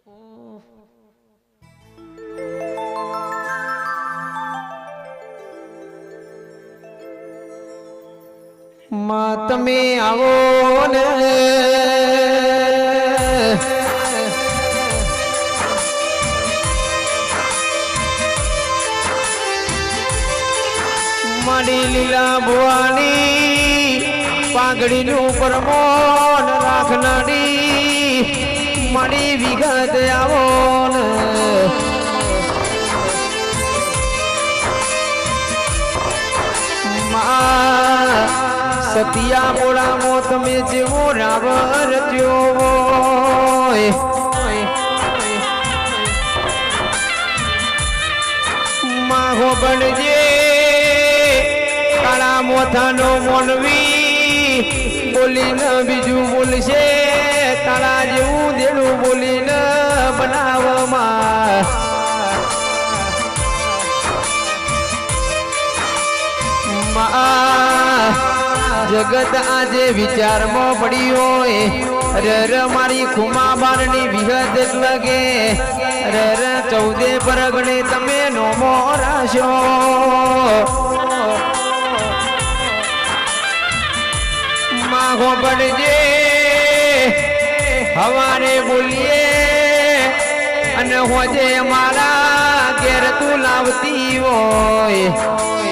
માં તમે આવો ને મારી લીલા ભુવાની પાઘડીનું પરમોન રાખનારી મારી વિગત આવો ને સતિયા મોડામાં તમે જેવો રાવર થયો હોય માહો બનજે કાળા મોથાનો મોનવી બોલીને બીજું બોલશે તારા જેવું દેણું બોલીને બનાવવામાં જગત આજે વિચારમાં પડી હોય રર મારી ખુમા બારની વિહદ લગે રર 14 પરગણે તમે નોમો રાશો માગો પડજે હવારે બોલીએ અને હોજે મારા ઘેર તું લાવતી હોય